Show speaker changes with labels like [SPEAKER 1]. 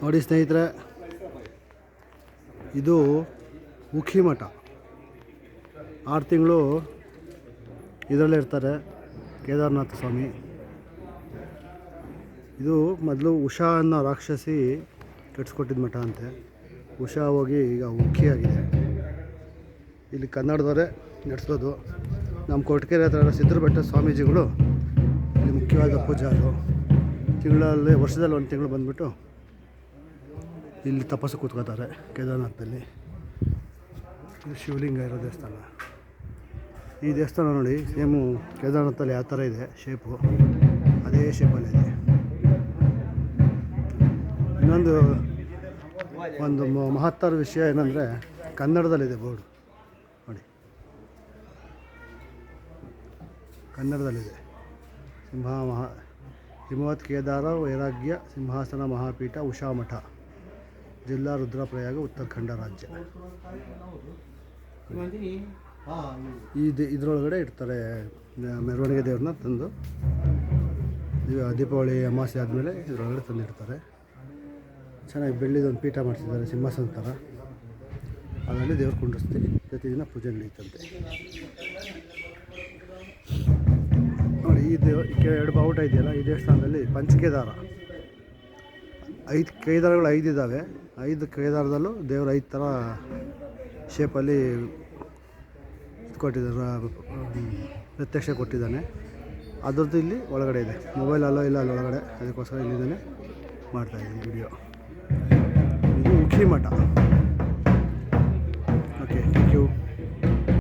[SPEAKER 1] ನೋಡಿ ಸ್ನೇಹಿತರೆ, ಇದು ಉಖಿ ಮಠ. 6 ತಿಂಗಳು ಇದರಲ್ಲೇ ಇರ್ತಾರೆ ಕೇದಾರನಾಥ ಸ್ವಾಮಿ. ಇದು ಮೊದಲು ಉಷಾ ಅನ್ನೋ ರಾಕ್ಷಸಿ ಕಟ್ಸ್ಕೊಟ್ಟಿದ್ದ ಮಠ ಅಂತೆ. ಉಷಾ ಹೋಗಿ ಈಗ ಉಖಿ ಆಗಿದೆ. ಇಲ್ಲಿ ಕನ್ನಡದವರೇ ನಡೆಸೋದು. ನಮ್ಮ ಕೊರಟಗೆರೆ ಹತ್ರ ಸಿದ್ಧರ ಬೆಟ್ಟ ಸ್ವಾಮೀಜಿಗಳು ಇಲ್ಲಿ ಮುಖ್ಯವಾದ ಪೂಜಾರು. ತಿಂಗಳಲ್ಲಿ ವರ್ಷದಲ್ಲಿ 1 ತಿಂಗಳು ಬಂದುಬಿಟ್ಟು ಇಲ್ಲಿ ತಪಸ್ಸು ಕೂತ್ಕೋತಾರೆ ಕೇದಾರನಾಥದಲ್ಲಿ. ಇದು ಶಿವಲಿಂಗ ಇರೋ ದೇವಸ್ಥಾನ. ಈ ದೇವಸ್ಥಾನ ನೋಡಿ ಸೇಮು ಕೇದಾರನಾಥಲ್ಲಿ ಯಾವ ಥರ ಇದೆ ಶೇಪು, ಅದೇ ಶೇಪಲ್ಲಿದೆ. ಇನ್ನೊಂದು ಮಹತ್ತರ ವಿಷಯ ಏನಂದರೆ ಕನ್ನಡದಲ್ಲಿದೆ ಬೋರ್ಡು ನೋಡಿ, ಕನ್ನಡದಲ್ಲಿದೆ. ಹಿಮವತ್ ಕೇದಾರ ವೈರಾಗ್ಯ ಸಿಂಹಾಸನ ಮಹಾಪೀಠ ಉಷಾ ಮಠ, ಜಿಲ್ಲಾ ರುದ್ರಪ್ರಯಾಗ, ಉತ್ತರಾಖಂಡ ರಾಜ್ಯ. ಇದರೊಳಗಡೆ ಇಡ್ತಾರೆ ಮೆರವಣಿಗೆ ದೇವ್ರನ್ನ ತಂದು. ದೀಪಾವಳಿ ಅಮಾವಾಸ್ಯೆ ಆದಮೇಲೆ ಇದರೊಳಗಡೆ ತಂದಿಡ್ತಾರೆ. ಚೆನ್ನಾಗಿ ಬೆಳ್ಳಿದೊಂದು ಪೀಠ ಮಾಡಿಸಿದ್ದಾರೆ ಸಿಂಹಾಸನ ಥರ. ಅದರಲ್ಲಿ ದೇವ್ರು ಕುಂಡಿಸ್ತಿ ಪ್ರತಿದಿನ ಪೂಜೆ ನಡೀತಂತೆ ನೋಡಿ. ಈ 2 ಬಾವುಟ ಇದೆಯಲ್ಲ, ಈ ದೇವಸ್ಥಾನದಲ್ಲಿ ಪಂಚಕೇದಾರ 5 ಕೇದಾರಗಳು 5 ಇದ್ದಾವೆ. 5 ಕೇದಾರದಲ್ಲೂ ದೇವರು 5 ಥರ ಶೇಪಲ್ಲಿ ಕೊಟ್ಟಿದ್ದಾರೆ, ಪ್ರತ್ಯಕ್ಷ ಕೊಟ್ಟಿದ್ದಾನೆ. ಅದರದ್ದು ಇಲ್ಲಿ ಒಳಗಡೆ ಇದೆ. ಮೊಬೈಲ್ ಅಲ್ಲೋ ಇಲ್ಲ ಅಲ್ಲಿ ಒಳಗಡೆ, ಅದಕ್ಕೋಸ್ಕರ ಇಲ್ಲಿಂದಲೇ ಮಾಡ್ತಾಯಿದ್ದೀನಿ ವಿಡಿಯೋ. ಇದು Ukhimath. Okay, thank you.